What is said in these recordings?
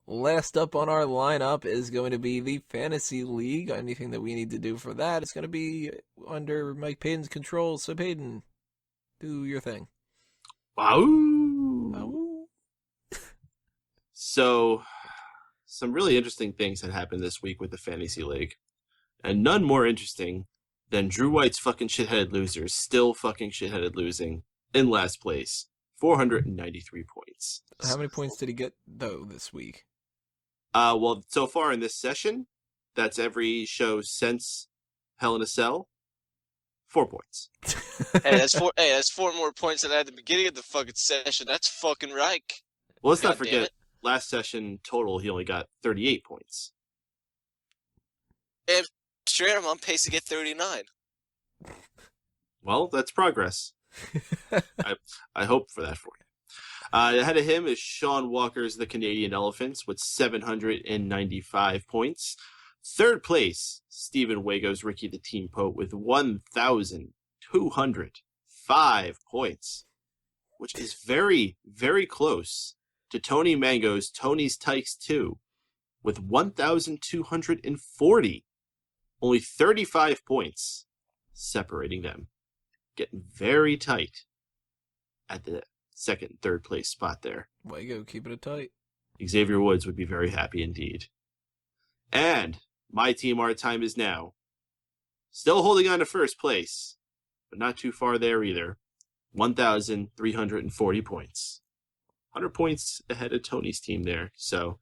Last up on our lineup is going to be the Fantasy League. Anything that we need to do for that is going to be under Mike Payton's control. So, Payton, do your thing. Wow. Oh. So, some really interesting things had happened this week with the Fantasy League. And none more interesting than Drew White's fucking shitheaded losers still fucking shitheaded losing in last place. 493 points. How many points did he get, though, this week? Well, so far in this session, that's every show since Hell in a Cell, 4 points. That's four more points than I had at the beginning of the fucking session. That's fucking right. Well, let's not God damn forget, it. last session total, he only got 38 points. And straight, I'm on pace to get 39. Well, that's progress. I hope for that for you. Ahead of him is Sean Walker's The Canadian Elephants with 795 points. Third place, Stephen Wago's Ricky the Team Poet with 1,205 points, which is very, very close to Tony Mango's Tony's Tykes 2 with 1,240. Only 35 points separating them. Getting very tight at the second, third place spot there. Wago, keeping it tight. Xavier Woods would be very happy indeed. And my team, Our Time Is Now, still holding on to first place, but not too far there either. 1,340 points. 100 points ahead of Tony's team there. So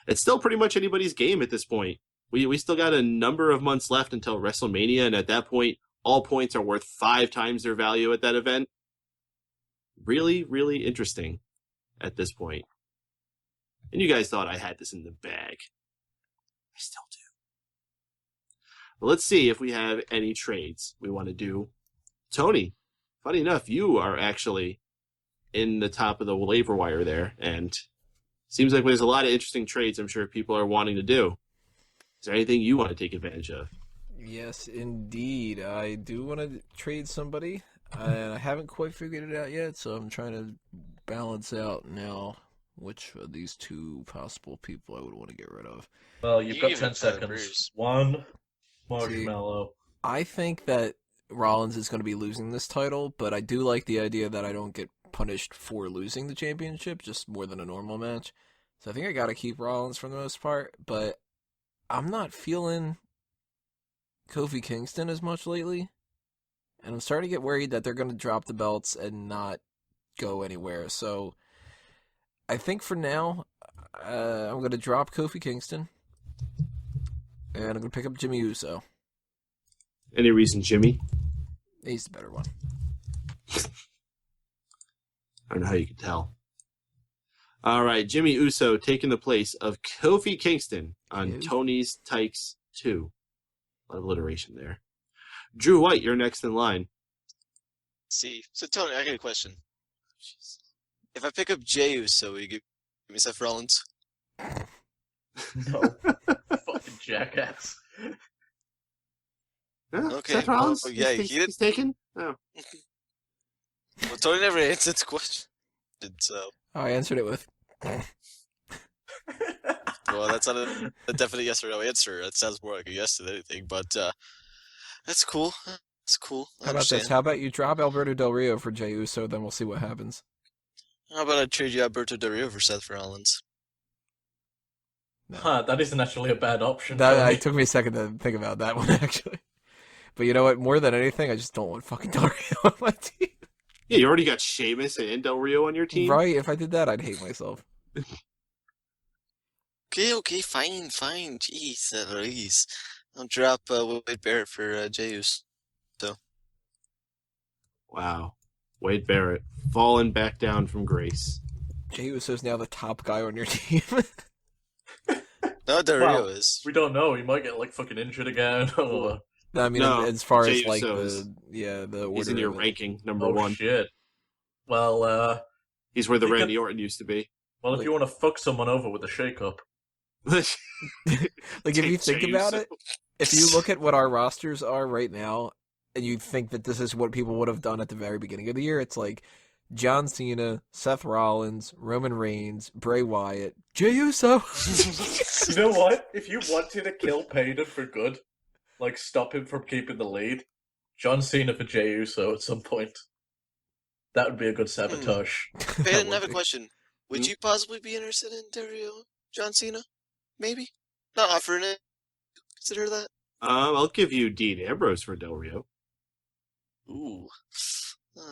it's still pretty much anybody's game at this point. We still got a number of months left until WrestleMania, and at that point, all points are worth 5 times their value at that event. Really, really interesting at this point. And you guys thought I had this in the bag. I still do. But let's see if we have any trades we want to do. Tony, funny enough, you are actually in the top of the waiver wire there, and seems like there's a lot of interesting trades I'm sure people are wanting to do. Is there anything you want to take advantage of? Yes, indeed. I do want to trade somebody, and I haven't quite figured it out yet, so I'm trying to balance out now which of these two possible people I would want to get rid of. Well, you've You got even 10 had seconds. Bruce. One marshmallow. I think that Rollins is going to be losing this title, but I do like the idea that I don't get punished for losing the championship, just more than a normal match. So I think I got to keep Rollins for the most part, but I'm not feeling Kofi Kingston as much lately, and I'm starting to get worried that they're going to drop the belts and not go anywhere. So I think for now, I'm going to drop Kofi Kingston, and I'm going to pick up Jimmy Uso. Any reason, Jimmy? He's the better one. I don't know how you can tell. All right, Jimmy Uso taking the place of Kofi Kingston on Ew. Tony's Tykes 2. A lot of alliteration there. Drew White, you're next in line. See, so Tony, I got a question. If I pick up Jey Uso, will you give me Seth Rollins? No. Fucking jackass. Yeah, Okay, Seth Rollins? well, yeah, he's taken? Oh. Well, Tony never answered the question, so I answered it with... well, that's not a definite yes or no answer. That sounds more like a yes than anything, but that's cool. That's cool. I How about this? understand. How about you drop Alberto Del Rio for Jey Uso, then we'll see what happens. How about I trade you Alberto Del Rio for Seth Rollins? Huh, that isn't actually a bad option. That Tony. it took me a second to think about that one, actually. But you know what? More than anything, I just don't want fucking Del Rio on my team. Yeah, you already got Sheamus and Del Rio on your team? Right? If I did that, I'd hate myself. Okay, fine. Jeez, Louise. I'll drop Wade Barrett for Jey Uso. Wow. Wade Barrett falling back down from grace. Jey Uso's now the top guy on your team. No, Del Well, Rio is. We don't know. He might get like fucking injured again. Or... I mean, No, as far Jey as like Uso is- the order. He's in your of it. ranking, number Oh one. shit. Well, He's where the You can- Randy Orton used to be. if you want to fuck someone over with a shake-up, Like if you Take think Jey about Uso. it, if you look at what our rosters are right now, and you think that this is what people would have done at the very beginning of the year, it's like John Cena, Seth Rollins, Roman Reigns, Bray Wyatt, Jey Uso. You know what? If you wanted to kill Payton for good, like stop him from keeping the lead, John Cena for Jey Uso at some point. That would be a good sabotage. Peyton, I have a question. Would you possibly be interested in John Cena? Maybe? Not offering it. Consider that. I'll give you Dean Ambrose for Del Rio. Ooh.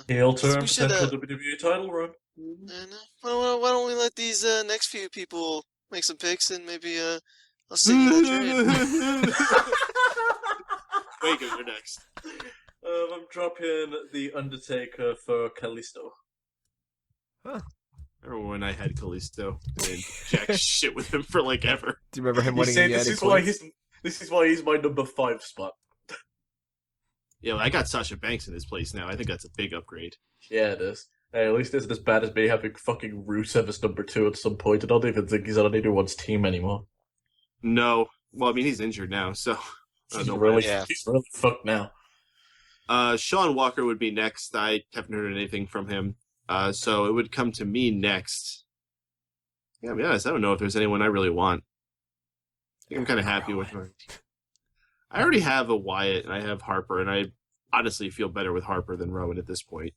Heel turn, We should, potential WWE title run. I know. Why don't we let these next few people make some picks and maybe I'll see you in that trade. Wait, you're next. I'm dropping The Undertaker for Kalisto. Huh. I remember when I had Kalisto and jack shit with him for like ever. Do you remember him You winning see, in this is why he's my number 5 spot. Yeah, well, I got Sasha Banks in his place now. I think that's a big upgrade. Yeah, it is. Hey, at least it isn't as bad as me having fucking Rusev as number 2 at some point. I don't even think he's on anyone's team anymore. No. Well, I mean, he's injured now, so... He's no really, Yeah. he's really fucked now. Sean Walker would be next. I haven't heard anything from him. So it would come to me next. Yeah, to be honest, I don't know if there's anyone I really want. I think I'm kind of happy with my... I already have a Wyatt, and I have Harper, and I honestly feel better with Harper than Rowan at this point.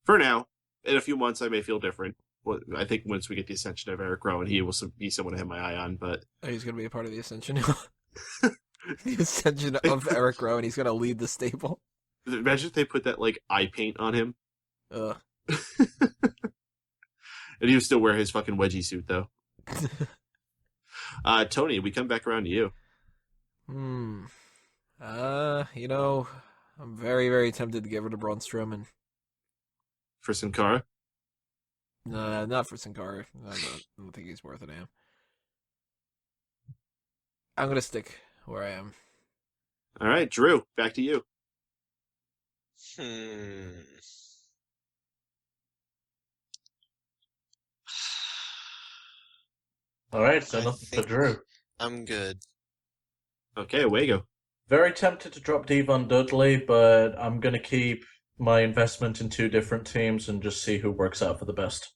For now. In a few months, I may feel different. Well, I think once we get the ascension of Eric Rowan, he will be someone to have my eye on, but... Oh, he's going to be a part of the Ascension now. The Ascension of Eric Rowan. He's going to lead the stable. Imagine if they put that, like, eye paint on him. Ugh. And he would still wear his fucking wedgie suit, though. Tony, we come back around to you. I'm very, very tempted to give it to Braun Strowman. For Sin Cara? Not for Sin Cara. I don't think he's worth it now. I'm going to stick where I am. All right, Drew, back to you. Alright, so I nothing for think- Drew. I'm good. Okay, Wago. Very tempted to drop Devon Dudley, but I'm going to keep my investment in 2 different teams and just see who works out for the best.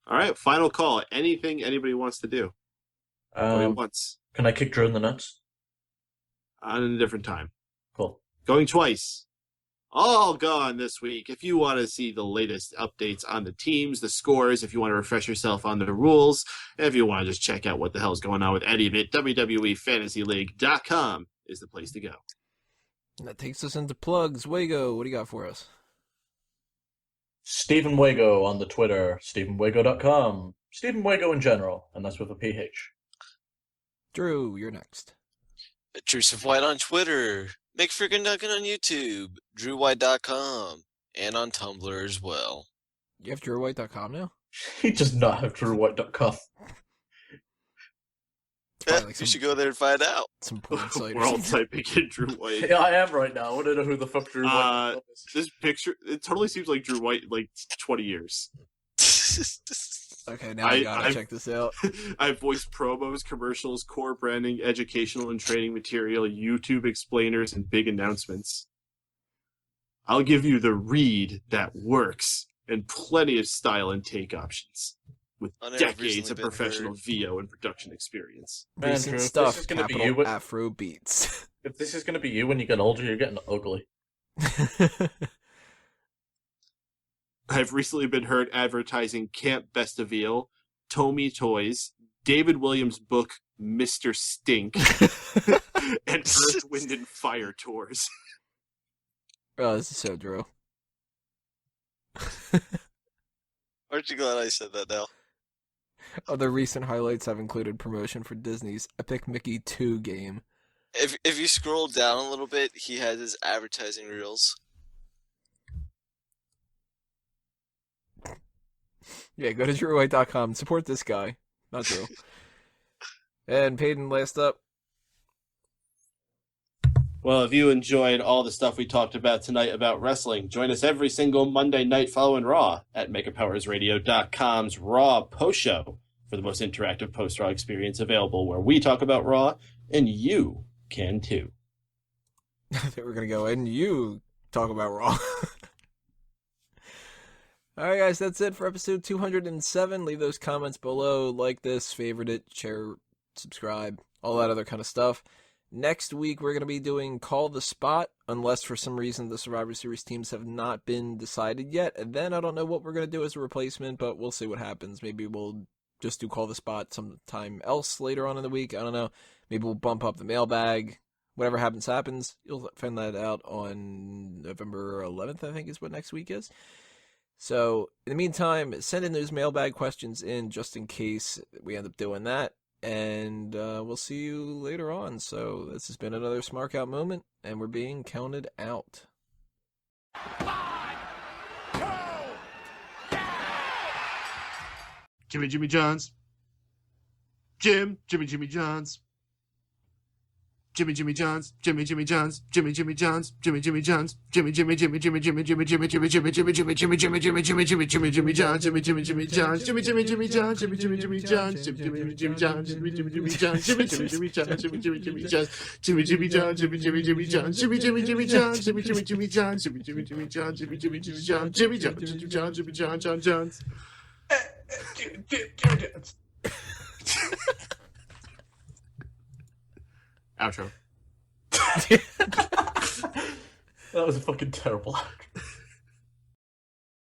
All right, final call. Anything anybody wants to do? Going once. Can I kick Drew in the nuts? On a different time. Cool. Going twice. All gone this week. If you want to see the latest updates on the teams, the scores, if you want to refresh yourself on the rules, if you want to just check out what the hell's going on with any of it, WWEFantasyLeague.com is the place to go. And that takes us into plugs. Wago, what do you got for us? Stephen Wago on the Twitter, StephenWago.com, Stephen Wago in general, and that's with a PH. Drew, you're next. Intrusive White on Twitter. Nick Freaking Duncan on YouTube. DrewWhite.com. And on Tumblr as well. You have DrewWhite.com now? He does not have DrewWhite.com. Probably like You should go there and find out. some porn site We're or all something. typing in Drew White. Yeah, I am right now. I want to know who the fuck Drew White is. This picture, it totally seems like Drew White, like 20 years. Okay, now I gotta check this out. I voice promos, commercials, core branding, educational and training material, YouTube explainers, and big announcements. I'll give you the read that works and plenty of style and take options with I know, I've decades recently of been professional heard. VO and production experience. Man, Recent Drew, if stuff, this is gonna be capital you, Afro beats. if this is going to be you when you get older, you're getting ugly. I've recently been heard advertising Camp Bestaville, Tomy Toys, David Williams' book Mr. Stink, and Earth, Wind, and Fire tours. Oh, this is so Drew. Aren't you glad I said that now? Other recent highlights have included promotion for Disney's Epic Mickey 2 game. If you scroll down a little bit, he has his advertising reels. Yeah, go to DrewWhite.com. Support this guy. Not Drew. And Peyton, last up. Well, if you enjoyed all the stuff we talked about tonight about wrestling, join us every single Monday night following Raw at MegaPowersRadio.com's Raw Post Show for the most interactive post-Raw experience available, where we talk about Raw, and you can too. I think we're going to go and you talk about Raw. All right, guys, that's it for episode 207. Leave those comments below, like this, favorite it, share, subscribe, all that other kind of stuff. Next week, we're going to be doing Call the Spot, unless for some reason the Survivor Series teams have not been decided yet. And then I don't know what we're going to do as a replacement, but we'll see what happens. Maybe we'll just do Call the Spot sometime else later on in the week. I don't know. Maybe we'll bump up the mailbag. Whatever happens, happens. You'll find that out on November 11th, I think is what next week is. So, in the meantime, send in those mailbag questions in just in case we end up doing that. And we'll see you later on. So, this has been another Smark Out moment, and we're being counted out. 5, 2, Jimmy Johns. Jimmy Johns. Jimmy Johns, Jimmy Johns, Jimmy Johns, Jimmy Johns, Jimmy Johns, Jimmy Johns, Jimmy Johns, Jimmy Johns, Jimmy Johns, Jimmy Johns, Jimmy Johns, Jimmy Johns, Outro. That was a fucking terrible outro.